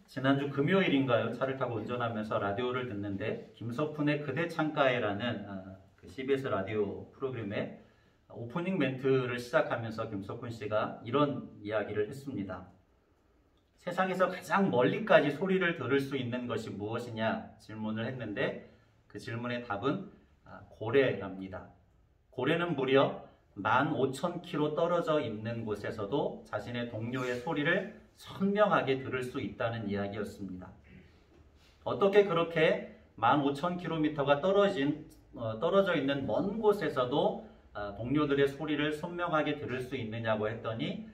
지난주 금요일인가요? 차를 타고 운전하면서 라디오를 듣는데 김석훈의 그대 창가에라는 그 CBS 라디오 프로그램의 오프닝 멘트를 시작하면서 김석훈 씨가 이런 이야기를 했습니다. 세상에서 가장 멀리까지 소리를 들을 수 있는 것이 무엇이냐 질문을 했는데 그 질문의 답은 고래랍니다. 고래는 무려 15,000km 떨어져 있는 곳에서도 자신의 동료의 소리를 선명하게 들을 수 있다는 이야기였습니다. 어떻게 그렇게 15,000km가 떨어져 있는 먼 곳에서도 동료들의 소리를 선명하게 들을 수 있느냐고 했더니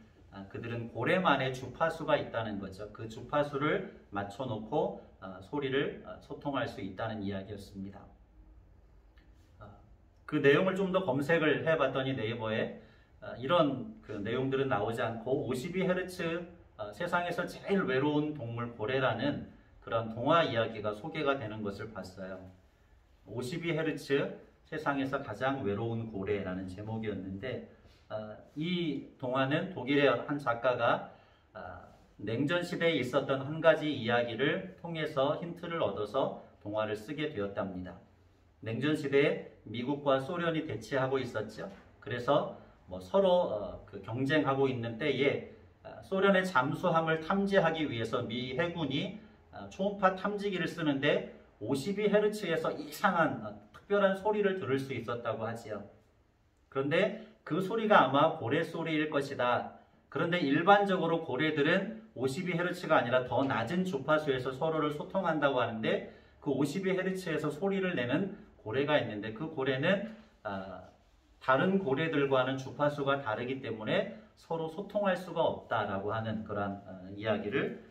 그들은 고래만의 주파수가 있다는 거죠. 그 주파수를 맞춰놓고 소리를 소통할 수 있다는 이야기였습니다. 그 내용을 좀 더 검색을 해봤더니 네이버에 이런 그 내용들은 나오지 않고 52Hz 세상에서 제일 외로운 동물 고래라는 그런 동화 이야기가 소개가 되는 것을 봤어요. 52Hz 세상에서 가장 외로운 고래라는 제목이었는데 이 동화는 독일의 한 작가가 냉전 시대에 있었던 한 가지 이야기를 통해서 힌트를 얻어서 동화를 쓰게 되었답니다. 냉전 시대에 미국과 소련이 대치하고 있었죠. 그래서 서로 경쟁하고 있는 때에 소련의 잠수함을 탐지하기 위해서 미 해군이 초음파 탐지기를 쓰는데 52Hz에서 이상한 특별한 소리를 들을 수 있었다고 하지요. 그런데 그 소리가 아마 고래 소리일 것이다. 그런데 일반적으로 고래들은 52Hz가 아니라 더 낮은 주파수에서 서로를 소통한다고 하는데 그 52Hz에서 소리를 내는 고래가 있는데 그 고래는 다른 고래들과는 주파수가 다르기 때문에 서로 소통할 수가 없다라고 하는 그런 이야기를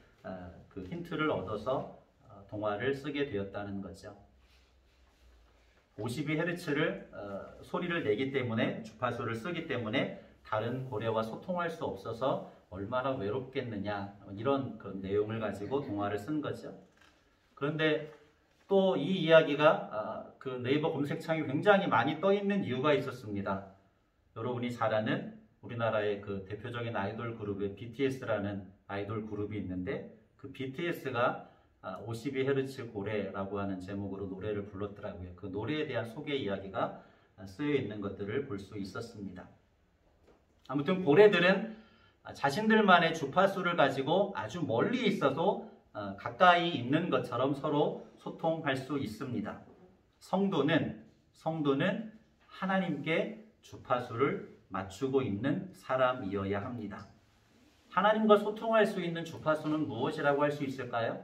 그 힌트를 얻어서 동화를 쓰게 되었다는 거죠. 52Hz를 소리를 내기 때문에 주파수를 쓰기 때문에 다른 고래와 소통할 수 없어서 얼마나 외롭겠느냐 이런 그런 내용을 가지고 동화를 쓴 거죠. 그런데 또 이 이야기가 그 네이버 검색창에 굉장히 많이 떠 있는 이유가 있었습니다. 여러분이 잘 아는 우리나라의 그 대표적인 아이돌 그룹의 BTS라는 아이돌 그룹이 있는데 그 BTS가 52Hz 고래라고 하는 제목으로 노래를 불렀더라고요. 그 노래에 대한 소개 이야기가 쓰여 있는 것들을 볼 수 있었습니다. 아무튼 고래들은 자신들만의 주파수를 가지고 아주 멀리 있어도 가까이 있는 것처럼 서로 소통할 수 있습니다. 성도는 하나님께 주파수를 맞추고 있는 사람이어야 합니다. 하나님과 소통할 수 있는 주파수는 무엇이라고 할 수 있을까요?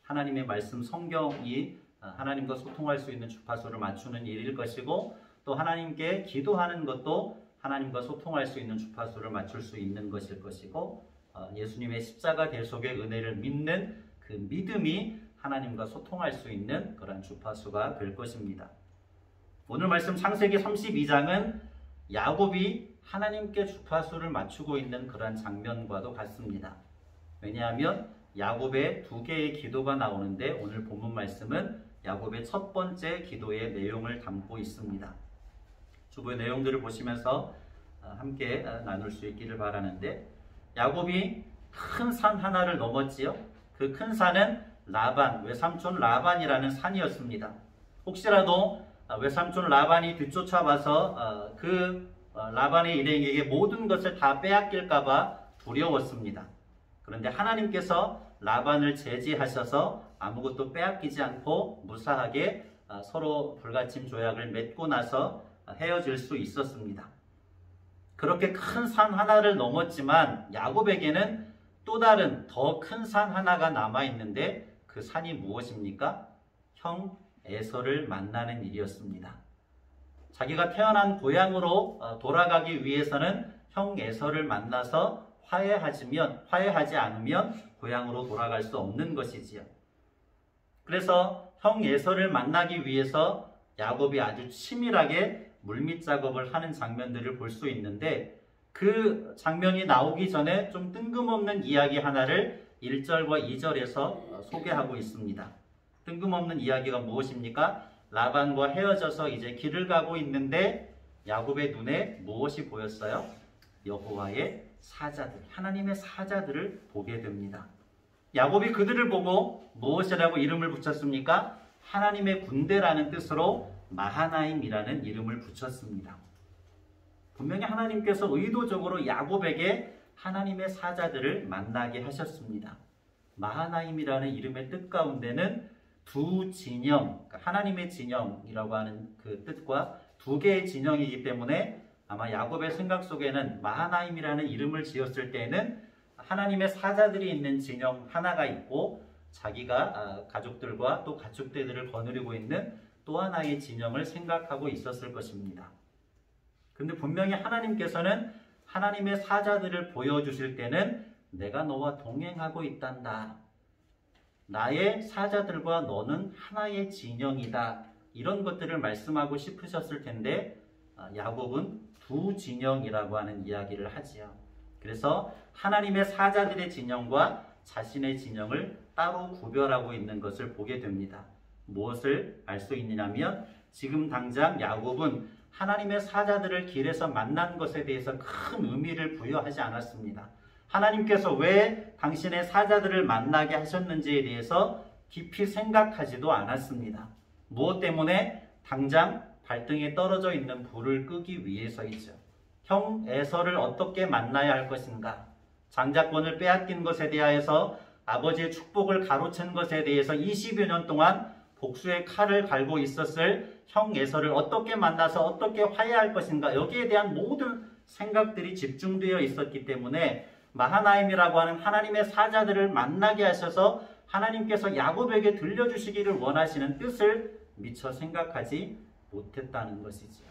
하나님의 말씀 성경이 하나님과 소통할 수 있는 주파수를 맞추는 일일 것이고 또 하나님께 기도하는 것도 하나님과 소통할 수 있는 주파수를 맞출 수 있는 것일 것이고 예수님의 십자가 대속의 은혜를 믿는 그 믿음이 하나님과 소통할 수 있는 그런 주파수가 될 것입니다. 오늘 말씀 창세기 32장은 야곱이 하나님께 주파수를 맞추고 있는 그런 장면과도 같습니다. 왜냐하면 야곱의 두 개의 기도가 나오는데 오늘 본문 말씀은 야곱의 첫 번째 기도의 내용을 담고 있습니다. 주보의 내용들을 보시면서 함께 나눌 수 있기를 바라는데 야곱이 큰 산 하나를 넘었지요. 그 큰 산은 외삼촌 라반이라는 산이었습니다. 혹시라도 외삼촌 라반이 뒤쫓아와서 라반의 일행에게 모든 것을 다 빼앗길까봐 두려웠습니다. 그런데 하나님께서 라반을 제지하셔서 아무것도 빼앗기지 않고 무사하게 서로 불가침 조약을 맺고 나서 헤어질 수 있었습니다. 그렇게 큰 산 하나를 넘었지만 야곱에게는 또 다른 더 큰 산 하나가 남아있는데 그 산이 무엇입니까? 형 에서를 만나는 일이었습니다. 자기가 태어난 고향으로 돌아가기 위해서는 형 에서를 만나서 화해하지 않으면 고향으로 돌아갈 수 없는 것이지요. 그래서 형 에서를 만나기 위해서 야곱이 아주 치밀하게 물밑 작업을 하는 장면들을 볼 수 있는데 그 장면이 나오기 전에 좀 뜬금없는 이야기 하나를 1절과 2절에서 소개하고 있습니다. 뜬금없는 이야기가 무엇입니까? 라반과 헤어져서 이제 길을 가고 있는데 야곱의 눈에 무엇이 보였어요? 여호와의 사자들, 하나님의 사자들을 보게 됩니다. 야곱이 그들을 보고 무엇이라고 이름을 붙였습니까? 하나님의 군대라는 뜻으로 마하나임이라는 이름을 붙였습니다. 분명히 하나님께서 의도적으로 야곱에게 하나님의 사자들을 만나게 하셨습니다. 마하나임이라는 이름의 뜻 가운데는 두 진영, 하나님의 진영이라고 하는 그 뜻과 두 개의 진영이기 때문에 아마 야곱의 생각 속에는 마하나임이라는 이름을 지었을 때에는 하나님의 사자들이 있는 진영 하나가 있고 자기가 가족들과 또 가축대들을 거느리고 있는 또 하나의 진영을 생각하고 있었을 것입니다. 근데 분명히 하나님께서는 하나님의 사자들을 보여주실 때는 내가 너와 동행하고 있단다. 나의 사자들과 너는 하나의 진영이다. 이런 것들을 말씀하고 싶으셨을 텐데 야곱은 두 진영이라고 하는 이야기를 하지요. 그래서 하나님의 사자들의 진영과 자신의 진영을 따로 구별하고 있는 것을 보게 됩니다. 무엇을 알 수 있느냐면 지금 당장 야곱은 하나님의 사자들을 길에서 만난 것에 대해서 큰 의미를 부여하지 않았습니다. 하나님께서 왜 당신의 사자들을 만나게 하셨는지에 대해서 깊이 생각하지도 않았습니다. 무엇 때문에? 당장 발등에 떨어져 있는 불을 끄기 위해서이죠. 형 에서를 어떻게 만나야 할 것인가? 장자권을 빼앗긴 것에 대하여서 아버지의 축복을 가로챈 것에 대해서 20여 년 동안 복수의 칼을 갈고 있었을 형 에서를 어떻게 만나서 어떻게 화해할 것인가? 여기에 대한 모든 생각들이 집중되어 있었기 때문에 마하나임이라고 하는 하나님의 사자들을 만나게 하셔서 하나님께서 야곱에게 들려주시기를 원하시는 뜻을 미처 생각하지 못했다는 것이지요.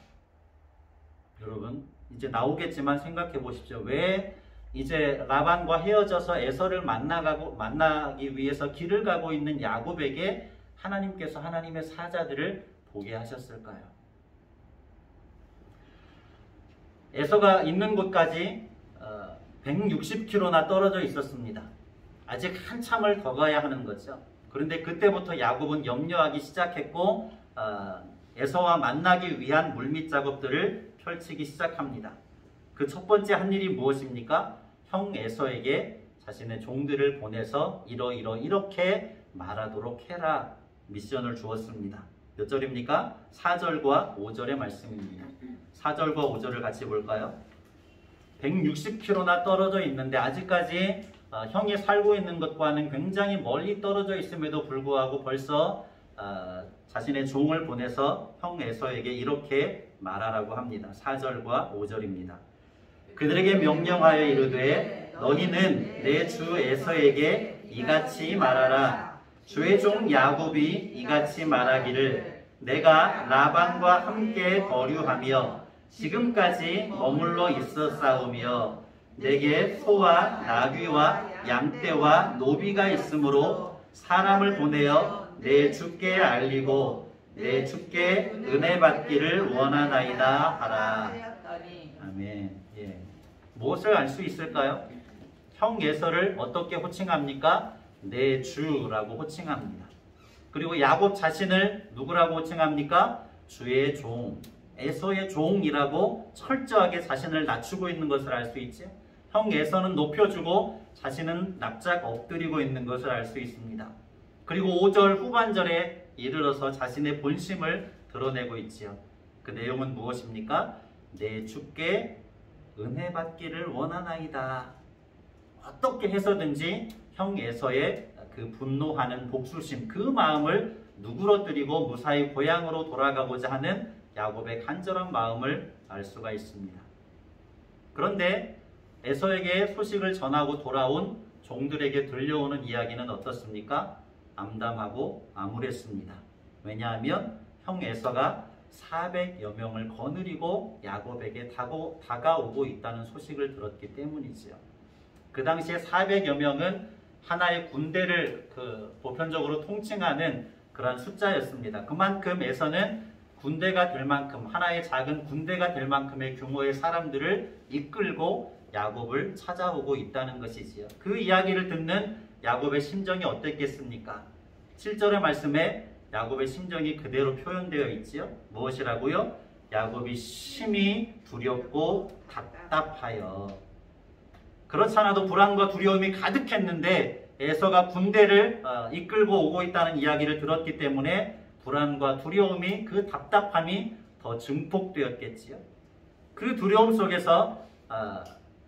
여러분 이제 나오겠지만 생각해 보십시오. 왜 이제 라반과 헤어져서 에서를 만나기 위해서 길을 가고 있는 야곱에게 하나님께서 하나님의 사자들을 보게 하셨을까요? 에서가 있는 곳까지 160km나 떨어져 있었습니다. 아직 한참을 더 가야 하는 거죠. 그런데 그때부터 야곱은 염려하기 시작했고 에서와 만나기 위한 물밑 작업들을 펼치기 시작합니다. 그 첫 번째 한 일이 무엇입니까? 형 에서에게 자신의 종들을 보내서 이렇게 말하도록 해라 미션을 주었습니다. 몇 절입니까? 4절과 5절의 말씀입니다. 4절과 5절을 같이 볼까요? 160km나 떨어져 있는데 아직까지 형이 살고 있는 것과는 굉장히 멀리 떨어져 있음에도 불구하고 벌써 자신의 종을 보내서 형 에서에게 이렇게 말하라고 합니다. 4절과 5절입니다. 그들에게 명령하여 이르되 너희는 내 주 에서에게 이같이 말하라. 주의 종 야곱이 이같이 말하기를 내가 라반과 함께 거류하며 지금까지 머물러 있었사오며 내게 소와 나귀와 양떼와 노비가 있으므로 사람을 보내어 내 주께 알리고 내 주께 은혜 받기를 원하나이다 하라. 아멘. 예. 무엇을 알 수 있을까요? 형 에서를 어떻게 호칭합니까? 내 주라고 호칭합니다. 그리고 야곱 자신을 누구라고 호칭합니까? 주의 종, 에서의 종이라고 철저하게 자신을 낮추고 있는 것을 알 수 있죠. 형 에서는 높여주고 자신은 납작 엎드리고 있는 것을 알 수 있습니다. 그리고 5절 후반절에 이르러서 자신의 본심을 드러내고 있지요. 그 내용은 무엇입니까? 내 주께 은혜 받기를 원하나이다. 어떻게 해서든지 형 에서의 그 분노하는 복수심, 그 마음을 누그러뜨리고 무사히 고향으로 돌아가고자 하는 야곱의 간절한 마음을 알 수가 있습니다. 그런데 에서에게 소식을 전하고 돌아온 종들에게 들려오는 이야기는 어떻습니까? 암담하고 암울했습니다. 왜냐하면 형 에서가 400여 명을 거느리고 야곱에게 다가오고 있다는 소식을 들었기 때문이지요. 그 당시에 400여 명은 하나의 군대를 보편적으로 통칭하는 그런 숫자였습니다. 그만큼 에서는 군대가 될 만큼, 하나의 작은 군대가 될 만큼의 규모의 사람들을 이끌고 야곱을 찾아오고 있다는 것이지요. 그 이야기를 듣는 야곱의 심정이 어땠겠습니까? 7절의 말씀에 야곱의 심정이 그대로 표현되어 있지요. 무엇이라고요? 야곱이 심히 두렵고 답답하여. 그렇지 않아도 불안과 두려움이 가득했는데 에서가 군대를 이끌고 오고 있다는 이야기를 들었기 때문에 불안과 두려움이, 그 답답함이 더 증폭되었겠지요. 그 두려움 속에서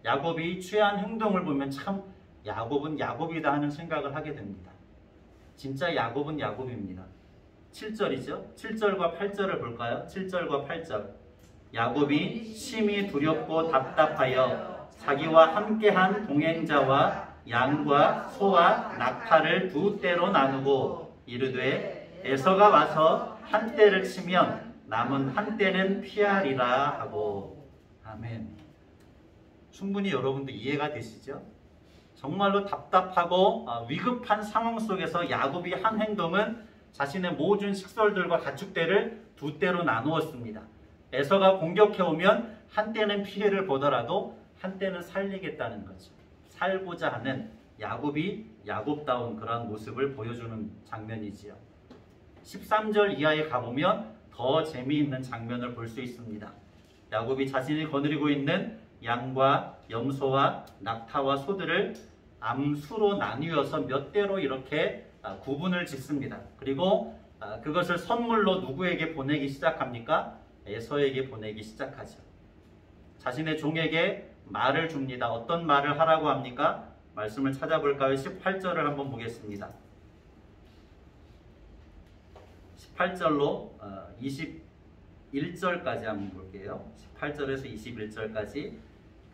야곱이 취한 행동을 보면 참 야곱은 야곱이다 하는 생각을 하게 됩니다. 진짜 야곱은 야곱입니다. 7절이죠. 7절과 8절을 볼까요? 7절과 8절. 야곱이 심히 두렵고 답답하여 자기와 함께한 동행자와 양과 소와 낙타를 두 떼로 나누고 이르되 에서가 와서 한 떼를 치면 남은 한 떼는 피하리라 하고. 아멘. 충분히 여러분도 이해가 되시죠? 정말로 답답하고 위급한 상황 속에서 야곱이 한 행동은 자신의 모든 식솔들과 가축들을 두 떼로 나누었습니다. 에서가 공격해오면 한 떼는 피해를 보더라도 한 떼는 살리겠다는 거죠. 살고자 하는 야곱이 야곱다운 그런 모습을 보여주는 장면이지요. 13절 이하에 가보면 더 재미있는 장면을 볼 수 있습니다. 야곱이 자신이 거느리고 있는 양과 염소와 낙타와 소들을 암수로 나뉘어서 몇 대로 이렇게 구분을 짓습니다. 그리고 그것을 선물로 누구에게 보내기 시작합니까? 에서에게 보내기 시작하죠. 자신의 종에게 말을 줍니다. 어떤 말을 하라고 합니까? 말씀을 찾아볼까요? 18절을 한번 보겠습니다. 18절로 21절까지 한번 볼게요. 18절에서 21절까지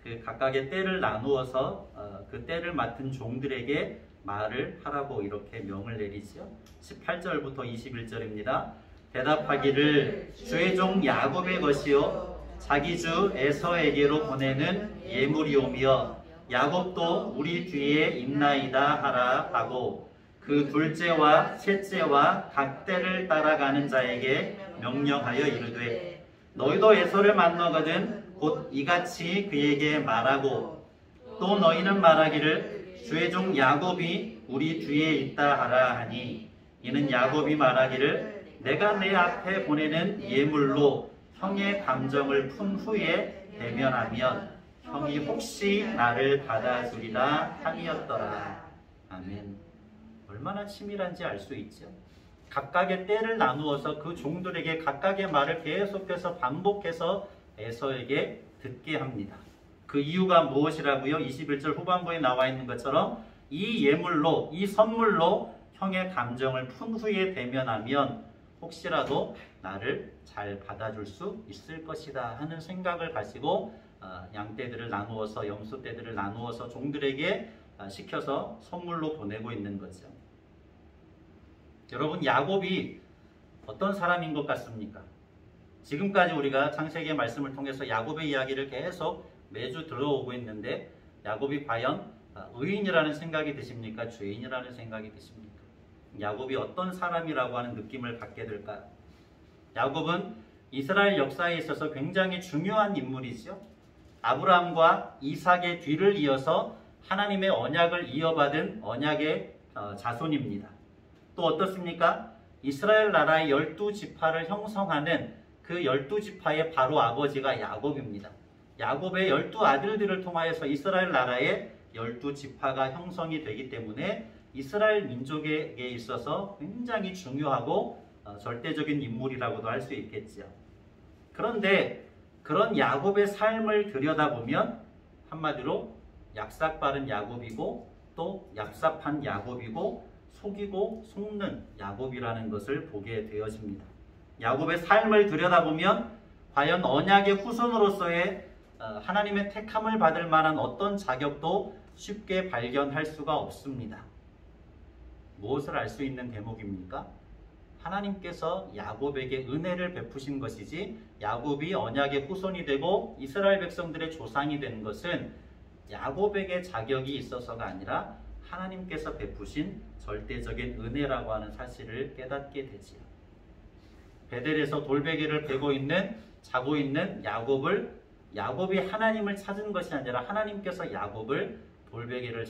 그 각각의 떼를 나누어서 그 떼를 맡은 종들에게 말을 하라고 이렇게 명을 내리죠. 18절부터 21절입니다. 대답하기를 주의 종 야곱의 것이요 자기 주 에서에게로 보내는 예물이오며 야곱도 우리 뒤에 있나이다 하라 하고 그 둘째와 셋째와 각 떼를 따라가는 자에게 명령하여 이르되 너희도 에서를 만나거든 곧 이같이 그에게 말하고 또 너희는 말하기를 주의 종 야곱이 우리 뒤에 있다 하라 하니 이는 야곱이 말하기를 내가 내 앞에 보내는 예물로 형의 감정을 푼 후에 대면하면 형이 혹시 나를 받아주리라 함이었더라. 아멘. 얼마나 치밀한지 알 수 있죠. 각각의 떼를 나누어서 그 종들에게 각각의 말을 계속해서 반복해서 에서에게 듣게 합니다. 그 이유가 무엇이라고요? 21절 후반부에 나와 있는 것처럼 이 예물로, 이 선물로 형의 감정을 푼 후에 대면하면 혹시라도 나를 잘 받아줄 수 있을 것이다 하는 생각을 가지고 양떼들을 나누어서, 염소떼들을 나누어서 종들에게 시켜서 선물로 보내고 있는 거죠. 여러분, 야곱이 어떤 사람인 것 같습니까? 지금까지 우리가 창세기의 말씀을 통해서 야곱의 이야기를 계속 매주 들어오고 있는데 야곱이 과연 의인이라는 생각이 드십니까? 죄인이라는 생각이 드십니까? 야곱이 어떤 사람이라고 하는 느낌을 갖게 될까요? 야곱은 이스라엘 역사에 있어서 굉장히 중요한 인물이죠. 아브라함과 이삭의 뒤를 이어서 하나님의 언약을 이어받은 언약의 자손입니다. 또 어떻습니까? 이스라엘 나라의 12지파를 형성하는 그 12지파의 바로 아버지가 야곱입니다. 야곱의 12아들들을 통하여서 이스라엘 나라의 12지파가 형성이 되기 때문에 이스라엘 민족에게 있어서 굉장히 중요하고 절대적인 인물이라고도 할 수 있겠죠. 그런데 그런 야곱의 삶을 들여다보면 한마디로 약삭빠른 야곱이고 또 얍삽한 야곱이고 속이고 속는 야곱이라는 것을 보게 되어집니다. 야곱의 삶을 들여다보면 과연 언약의 후손으로서의 하나님의 택함을 받을 만한 어떤 자격도 쉽게 발견할 수가 없습니다. 무엇을 알 수 있는 대목입니까? 하나님께서 야곱에게 은혜를 베푸신 것이지 야곱이 언약의 후손이 되고 이스라엘 백성들의 조상이 된 것은 야곱에게 자격이 있어서가 아니라 하나님께서 베푸신 절대적인 은혜라고 하는 사실을 깨닫게 되지요. 베델에서 돌베개를 자고 있는 야곱이 하나님을 찾은 것이 아니라 하나님께서 야곱을 돌베개를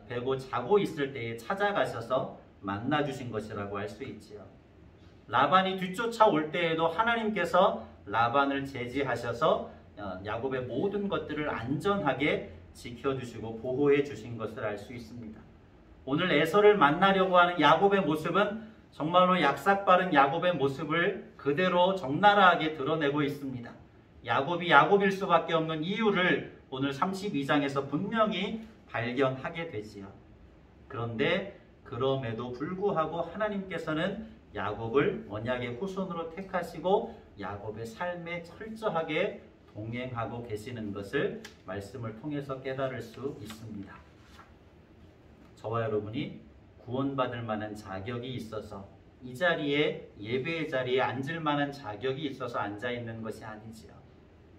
베고 자고 있을 때에 찾아가셔서 만나주신 것이라고 할 수 있지요. 라반이 뒤쫓아올 때에도 하나님께서 라반을 제지하셔서 야곱의 모든 것들을 안전하게 지켜주시고 보호해 주신 것을 알 수 있습니다. 오늘 에서를 만나려고 하는 야곱의 모습은 정말로 약삭빠른 야곱의 모습을 그대로 적나라하게 드러내고 있습니다. 야곱이 야곱일 수밖에 없는 이유를 오늘 32장에서 분명히 발견하게 되지요. 그런데 그럼에도 불구하고 하나님께서는 야곱을 언약의 후손으로 택하시고 야곱의 삶에 철저하게 동행하고 계시는 것을 말씀을 통해서 깨달을 수 있습니다. 저와 여러분이 구원받을 만한 자격이 있어서 이 자리에 예배의 자리에 앉을 만한 자격이 있어서 앉아 있는 것이 아니지요.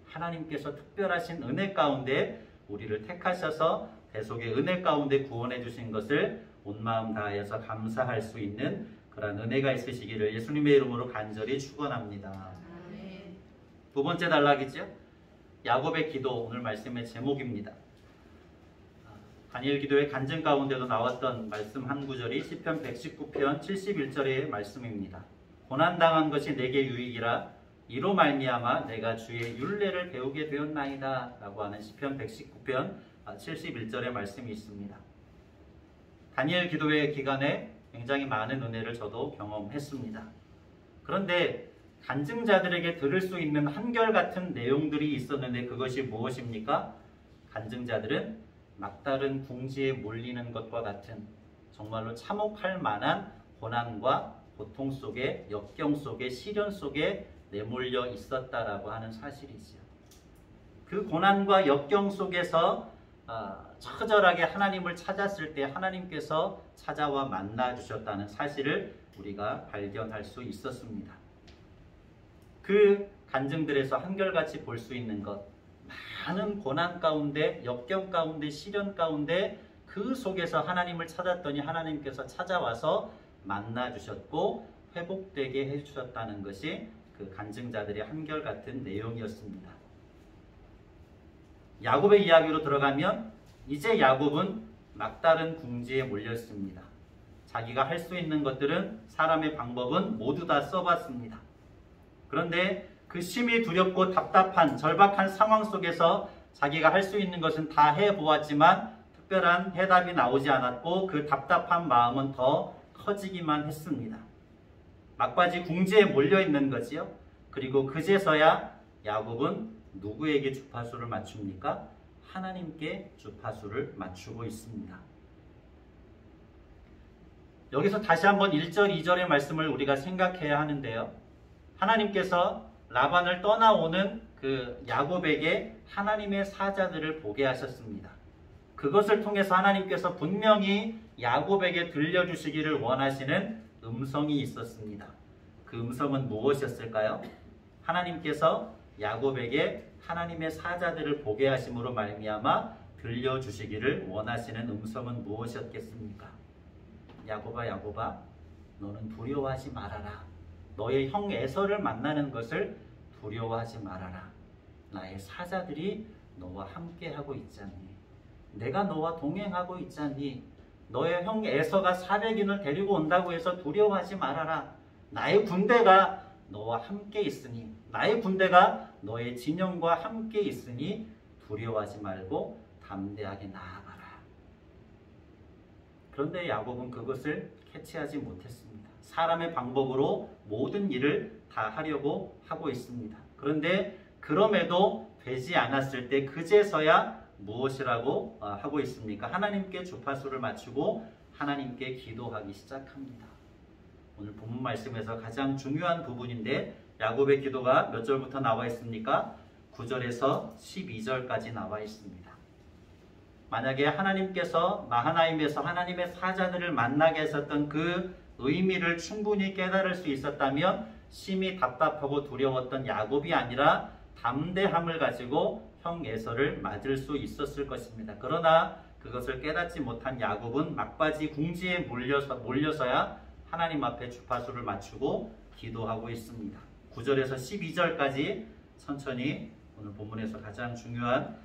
하나님께서 특별하신 은혜 가운데 우리를 택하셔서 대속의 은혜 가운데 구원해 주신 것을 온 마음 다하여서 감사할 수 있는 그런 은혜가 있으시기를 예수님의 이름으로 간절히 축원합니다. 두 번째 단락이죠. 야곱의 기도, 오늘 말씀의 제목입니다. 다니엘 기도의 간증 가운데도 나왔던 말씀 한 구절이 시편 119편 71절의 말씀입니다. 고난당한 것이 내게 유익이라 이로 말미암아 내가 주의 율례를 배우게 되었나이다 라고 하는 시편 119편 71절의 말씀이 있습니다. 다니엘 기도회 기간에 굉장히 많은 은혜를 저도 경험했습니다. 그런데 간증자들에게 들을 수 있는 한결같은 내용들이 있었는데 그것이 무엇입니까? 간증자들은 막다른 궁지에 몰리는 것과 같은 정말로 참혹할 만한 고난과 고통 속에 역경 속에 시련 속에 내몰려 있었다라고 하는 사실이지요. 그 고난과 역경 속에서 처절하게 하나님을 찾았을 때 하나님께서 찾아와 만나 주셨다는 사실을 우리가 발견할 수 있었습니다. 그 간증들에서 한결같이 볼 수 있는 것, 많은 고난 가운데 역경 가운데 시련 가운데 그 속에서 하나님을 찾았더니 하나님께서 찾아와서 만나 주셨고 회복되게 해주셨다는 것이 그 간증자들의 한결같은 내용이었습니다. 야곱의 이야기로 들어가면 이제 야곱은 막다른 궁지에 몰렸습니다. 자기가 할 수 있는 것들은 사람의 방법은 모두 다 써봤습니다. 그런데 그 심히 두렵고 답답한 절박한 상황 속에서 자기가 할 수 있는 것은 다 해보았지만 특별한 해답이 나오지 않았고 그 답답한 마음은 더 커지기만 했습니다. 막바지 궁지에 몰려있는 거지요. 그리고 그제서야 야곱은 누구에게 주파수를 맞춥니까? 하나님께 주파수를 맞추고 있습니다. 여기서 다시 한번 1절, 2절의 말씀을 우리가 생각해야 하는데요. 하나님께서 라반을 떠나오는 그 야곱에게 하나님의 사자들을 보게 하셨습니다. 그것을 통해서 하나님께서 분명히 야곱에게 들려주시기를 원하시는 음성이 있었습니다. 그 음성은 무엇이었을까요? 하나님께서 야곱에게 하나님의 사자들을 보게 하심으로 말미암아 들려주시기를 원하시는 음성은 무엇이었겠습니까? 야곱아 야곱아 너는 두려워하지 말아라. 너의 형 에서를 만나는 것을 두려워하지 말아라. 나의 사자들이 너와 함께하고 있잖니. 내가 너와 동행하고 있잖니. 너의 형 에서가 400인을 데리고 온다고 해서 두려워하지 말아라. 나의 군대가 너와 함께 있으니, 나의 군대가 너의 진영과 함께 있으니 두려워하지 말고 담대하게 나아가라. 그런데 야곱은 그것을 캐치하지 못했습니다. 사람의 방법으로 모든 일을 다 하려고 하고 있습니다. 그런데 그럼에도 되지 않았을 때 그제서야 무엇이라고 하고 있습니까? 하나님께 주파수를 맞추고 하나님께 기도하기 시작합니다. 오늘 본문 말씀에서 가장 중요한 부분인데 야곱의 기도가 몇 절부터 나와 있습니까? 9절에서 12절까지 나와 있습니다. 만약에 하나님께서 마하나임에서 하나님의 사자들을 만나게 하셨던 그 의미를 충분히 깨달을 수 있었다면 심히 답답하고 두려웠던 야곱이 아니라 담대함을 가지고 형 에서를 맞을 수 있었을 것입니다. 그러나 그것을 깨닫지 못한 야곱은 막바지 궁지에 몰려서야 하나님 앞에 주파수를 맞추고 기도하고 있습니다. 9절에서 12절까지 천천히 오늘 본문에서 가장 중요한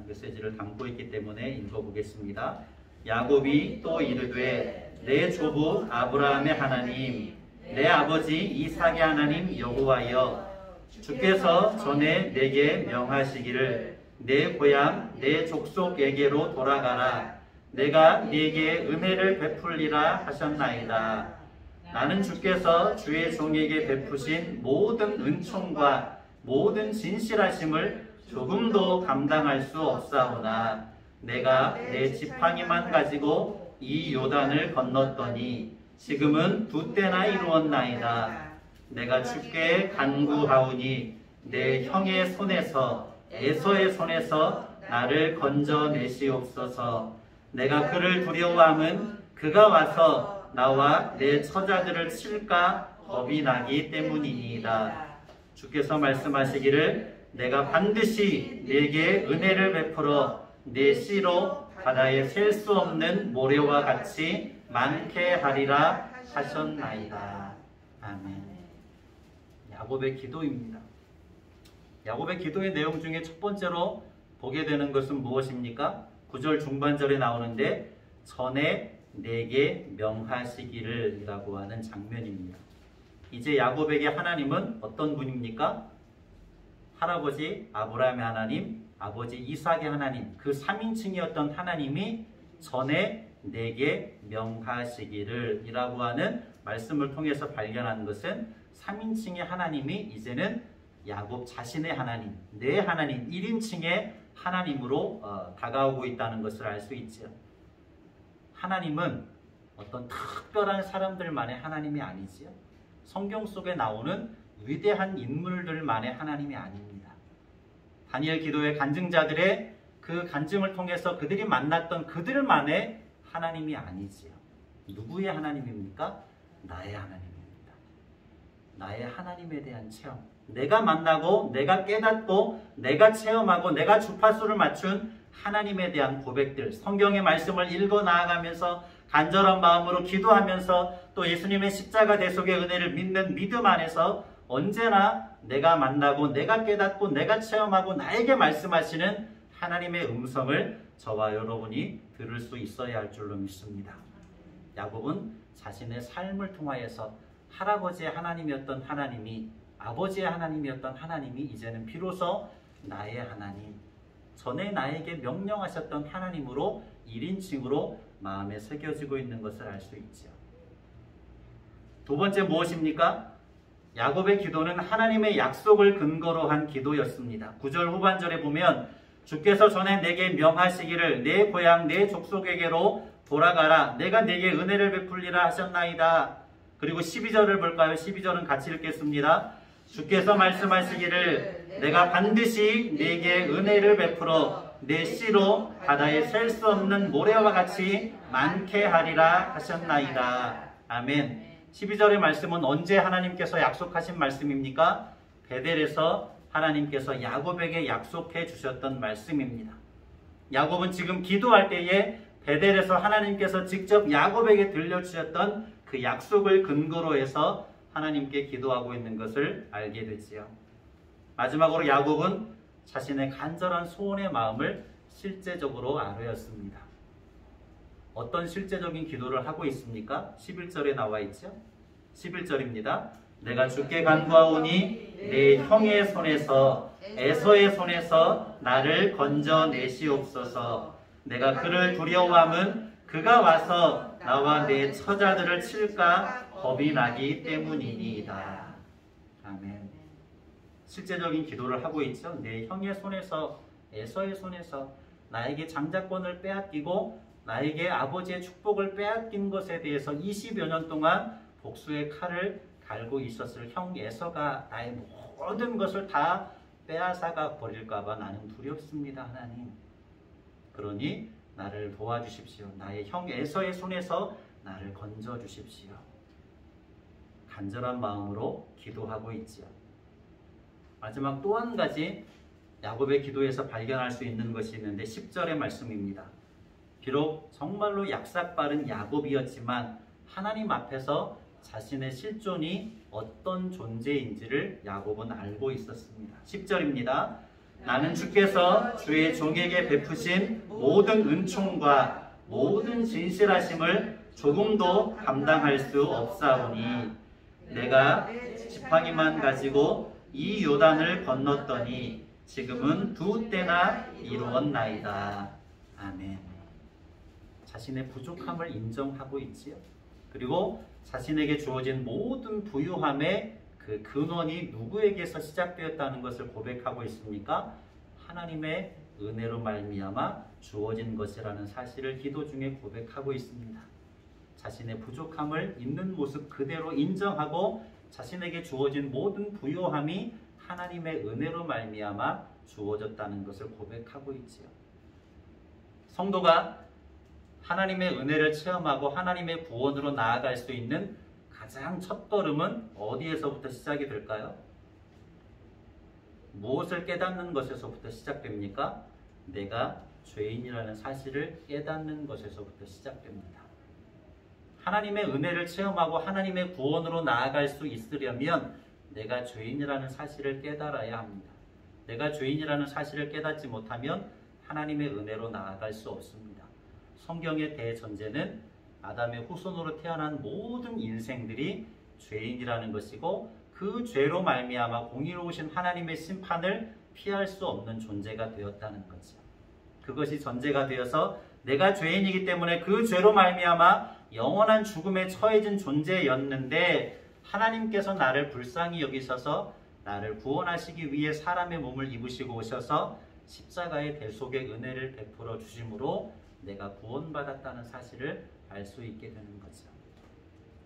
메시지를 담고 있기 때문에 읽어보겠습니다. 야곱이 또 이르되 내 조부 아브라함의 하나님 내 아버지 이삭의 하나님 여호와여 주께서 전에 내게 명하시기를 내 고향 내 족속에게로 돌아가라 내가 네게 은혜를 베풀리라 하셨나이다. 나는 주께서 주의 종에게 베푸신 모든 은총과 모든 진실하심을 조금도 감당할 수 없사오나 내가 내 지팡이만 가지고 이 요단을 건넜더니 지금은 2때나 이루었나이다. 내가 주께 간구하오니 내 형의 손에서 에서의 손에서 나를 건져내시옵소서. 내가 그를 두려워함은 그가 와서 나와 내 처자들을 칠까 겁이 나기 때문이니이다. 주께서 말씀하시기를 내가 반드시 네게 은혜를 베풀어 네 씨로 바다에 셀 수 없는 모래와 같이 많게 하리라 하셨나이다. 아멘. 야곱의 기도입니다. 야곱의 기도의 내용 중에 첫 번째로 보게 되는 것은 무엇입니까? 9절 중반절에 나오는데 전에 내게 명하시기를 이라고 하는 장면입니다. 이제 야곱에게 하나님은 어떤 분입니까? 할아버지 아브라함의 하나님, 아버지 이삭의 하나님, 그 3인칭이었던 하나님이 전에 내게 명하시기를 이라고 하는 말씀을 통해서 발견한 것은 3인칭의 하나님이 이제는 야곱 자신의 하나님, 내 하나님, 1인칭의 하나님으로 다가오고 있다는 것을 알 수 있죠. 하나님은 어떤 특별한 사람들만의 하나님이 아니지요. 성경 속에 나오는 위대한 인물들만의 하나님이 아닙니다. 다니엘 기도의 간증자들의 그 간증을 통해서 그들이 만났던 그들만의 하나님이 아니지요. 누구의 하나님입니까? 나의 하나님입니다. 나의 하나님에 대한 체험. 내가 만나고 내가 깨닫고 내가 체험하고 내가 주파수를 맞춘 하나님에 대한 고백들, 성경의 말씀을 읽어 나아가면서 간절한 마음으로 기도하면서 또 예수님의 십자가 대속의 은혜를 믿는 믿음 안에서 언제나 내가 만나고 내가 깨닫고 내가 체험하고 나에게 말씀하시는 하나님의 음성을 저와 여러분이 들을 수 있어야 할 줄로 믿습니다. 야곱은 자신의 삶을 통하여서 할아버지의 하나님이었던 하나님이, 아버지의 하나님이었던 하나님이 이제는 비로소 나의 하나님, 전에 나에게 명령하셨던 하나님으로 1인칭으로 마음에 새겨지고 있는 것을 알 수 있죠. 두 번째 무엇입니까? 야곱의 기도는 하나님의 약속을 근거로 한 기도였습니다. 9절 후반절에 보면 주께서 전에 내게 명하시기를 내 고향 내 족속에게로 돌아가라. 내가 내게 은혜를 베풀리라 하셨나이다. 그리고 12절을 볼까요? 12절은 같이 읽겠습니다. 주께서 말씀하시기를 내가 반드시 네게 은혜를 베풀어 내 씨로 바다에 셀 수 없는 모래와 같이 많게 하리라 하셨나이다. 아멘. 12절의 말씀은 언제 하나님께서 약속하신 말씀입니까? 베델에서 하나님께서 야곱에게 약속해 주셨던 말씀입니다. 야곱은 지금 기도할 때에 베델에서 하나님께서 직접 야곱에게 들려주셨던 그 약속을 근거로 해서 하나님께 기도하고 있는 것을 알게 되지요. 마지막으로 야곱은 자신의 간절한 소원의 마음을 실제적으로 아뢰었습니다. 어떤 실제적인 기도를 하고 있습니까? 11절에 나와 있죠. 11절입니다. 내가 주께 간구하오니 내 형의 손에서 에서의 손에서 나를 건져내시옵소서. 내가 그를 두려워함은 그가 와서 나와 내 처자들을 칠까 겁이 나기 때문이니이다. 아멘. 실제적인 기도를 하고 있죠. 내 형의 손에서, 에서의 손에서 나에게 장자권을 빼앗기고 나에게 아버지의 축복을 빼앗긴 것에 대해서 20여 년 동안 복수의 칼을 갈고 있었을 형 에서가 나의 모든 것을 다 빼앗아가 버릴까봐 나는 두렵습니다. 하나님. 그러니 나를 도와주십시오. 나의 형 에서의 손에서 나를 건져주십시오. 간절한 마음으로 기도하고 있지요. 마지막 또 한 가지 야곱의 기도에서 발견할 수 있는 것이 있는데 10절의 말씀입니다. 비록 정말로 약삭빠른 야곱이었지만 하나님 앞에서 자신의 실존이 어떤 존재인지를 야곱은 알고 있었습니다. 10절입니다. 나는 주께서 주의 종에게 베푸신 모든 은총과 모든 진실하심을 조금도 감당할 수 없사오니 내가 지팡이만 가지고 이 요단을 건넜더니 지금은 2때나 이루었나이다. 아멘. 자신의 부족함을 인정하고 있지요. 그리고 자신에게 주어진 모든 부유함의 그 근원이 누구에게서 시작되었다는 것을 고백하고 있습니까? 하나님의 은혜로 말미암아 주어진 것이라는 사실을 기도 중에 고백하고 있습니다. 자신의 부족함을 있는 모습 그대로 인정하고 자신에게 주어진 모든 부요함이 하나님의 은혜로 말미암아 주어졌다는 것을 고백하고 있지요. 성도가 하나님의 은혜를 체험하고 하나님의 구원으로 나아갈 수 있는 가장 첫 걸음은 어디에서부터 시작이 될까요? 무엇을 깨닫는 것에서부터 시작됩니까? 내가 죄인이라는 사실을 깨닫는 것에서부터 시작됩니다. 하나님의 은혜를 체험하고 하나님의 구원으로 나아갈 수 있으려면 내가 죄인이라는 사실을 깨달아야 합니다. 내가 죄인이라는 사실을 깨닫지 못하면 하나님의 은혜로 나아갈 수 없습니다. 성경의 대전제는 아담의 후손으로 태어난 모든 인생들이 죄인이라는 것이고 그 죄로 말미암아 공의로우신 하나님의 심판을 피할 수 없는 존재가 되었다는 거죠. 그것이 전제가 되어서 내가 죄인이기 때문에 그 죄로 말미암아 영원한 죽음에 처해진 존재였는데 하나님께서 나를 불쌍히 여기셔서 나를 구원하시기 위해 사람의 몸을 입으시고 오셔서 십자가의 대속의 은혜를 베풀어 주심으로 내가 구원받았다는 사실을 알 수 있게 되는 거죠.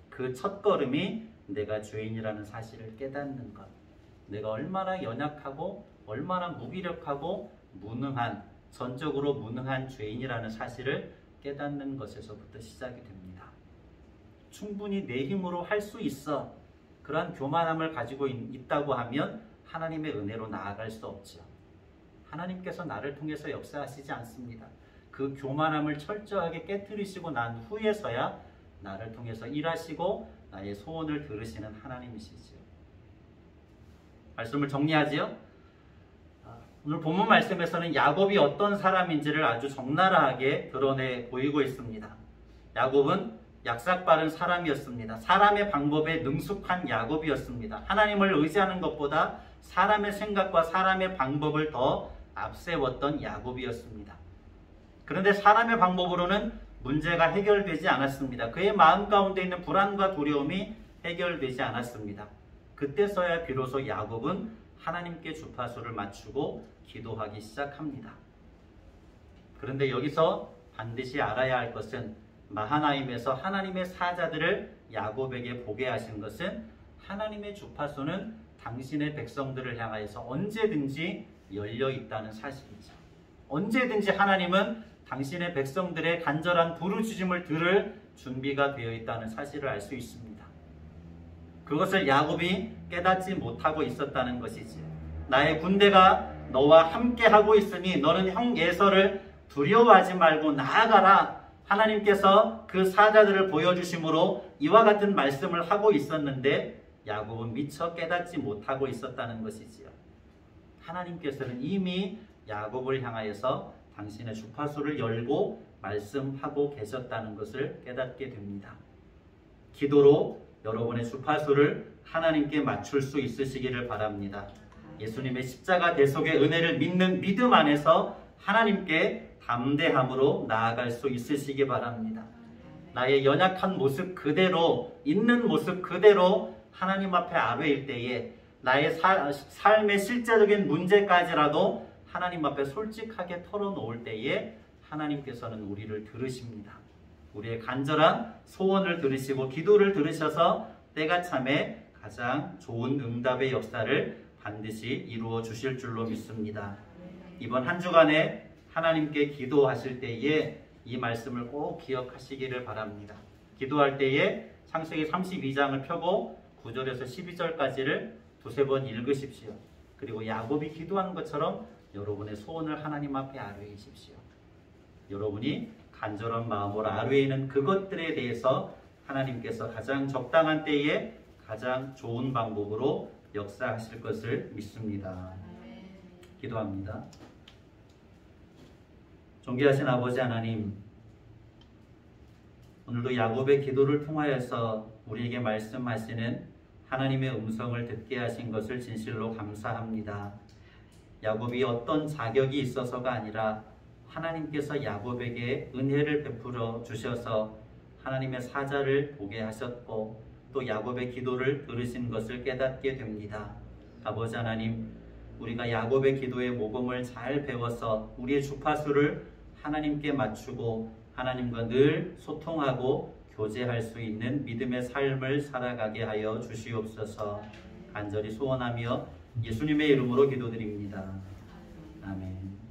그 첫걸음이 내가 죄인이라는 사실을 깨닫는 것. 내가 얼마나 연약하고 얼마나 무기력하고 무능한, 전적으로 무능한 죄인이라는 사실을 깨닫는 것에서부터 시작이 됩니다. 충분히 내 힘으로 할 수 있어. 그러한 교만함을 가지고 있다고 하면 하나님의 은혜로 나아갈 수 없죠. 하나님께서 나를 통해서 역사하시지 않습니다. 그 교만함을 철저하게 깨뜨리시고 난 후에서야 나를 통해서 일하시고 나의 소원을 들으시는 하나님이시죠. 말씀을 정리하지요. 오늘 본문 말씀에서는 야곱이 어떤 사람인지를 아주 적나라하게 드러내 보이고 있습니다. 야곱은 약삭빠른 사람이었습니다. 사람의 방법에 능숙한 야곱이었습니다. 하나님을 의지하는 것보다 사람의 생각과 사람의 방법을 더 앞세웠던 야곱이었습니다. 그런데 사람의 방법으로는 문제가 해결되지 않았습니다. 그의 마음 가운데 있는 불안과 두려움이 해결되지 않았습니다. 그때서야 비로소 야곱은 하나님께 주파수를 맞추고 기도하기 시작합니다. 그런데 여기서 반드시 알아야 할 것은 마하나임에서 하나님의 사자들을 야곱에게 보게 하신 것은 하나님의 주파수는 당신의 백성들을 향하여서 언제든지 열려 있다는 사실이죠. 언제든지 하나님은 당신의 백성들의 간절한 부르짖음을 들을 준비가 되어 있다는 사실을 알 수 있습니다. 그것을 야곱이 깨닫지 못하고 있었다는 것이지. 나의 군대가 너와 함께하고 있으니 너는 형 에서를 두려워하지 말고 나아가라. 하나님께서 그 사자들을 보여주심으로 이와 같은 말씀을 하고 있었는데 야곱은 미처 깨닫지 못하고 있었다는 것이지요. 하나님께서는 이미 야곱을 향하여서 당신의 주파수를 열고 말씀하고 계셨다는 것을 깨닫게 됩니다. 기도로 여러분의 주파수를 하나님께 맞출 수 있으시기를 바랍니다. 예수님의 십자가 대속의 은혜를 믿는 믿음 안에서 하나님께 담대함으로 나아갈 수 있으시기 바랍니다. 나의 연약한 모습 그대로, 있는 모습 그대로 하나님 앞에 아뢰일 때에 나의 삶의 실제적인 문제까지라도 하나님 앞에 솔직하게 털어놓을 때에 하나님께서는 우리를 들으십니다. 우리의 간절한 소원을 들으시고 기도를 들으셔서 때가 참에 가장 좋은 응답의 역사를 반드시 이루어 주실 줄로 믿습니다. 이번 한 주간에 하나님께 기도하실 때에 이 말씀을 꼭 기억하시기를 바랍니다. 기도할 때에 창세기 32장을 펴고 9절에서 12절까지를 두세 번 읽으십시오. 그리고 야곱이 기도한 것처럼 여러분의 소원을 하나님 앞에 아뢰이십시오. 여러분이 간절한 마음으로 아뢰이는 그것들에 대해서 하나님께서 가장 적당한 때에 가장 좋은 방법으로 역사하실 것을 믿습니다. 기도합니다. 존귀하신 아버지 하나님, 오늘도 야곱의 기도를 통하여서 우리에게 말씀하시는 하나님의 음성을 듣게 하신 것을 진실로 감사합니다. 야곱이 어떤 자격이 있어서가 아니라 하나님께서 야곱에게 은혜를 베풀어 주셔서 하나님의 사자를 보게 하셨고 또 야곱의 기도를 들으신 것을 깨닫게 됩니다. 아버지 하나님, 우리가 야곱의 기도의 모범을 잘 배워서 우리의 주파수를 하나님께 맞추고 하나님과 늘 소통하고 교제할 수 있는 믿음의 삶을 살아가게 하여 주시옵소서. 간절히 소원하며 예수님의 이름으로 기도드립니다. 아멘.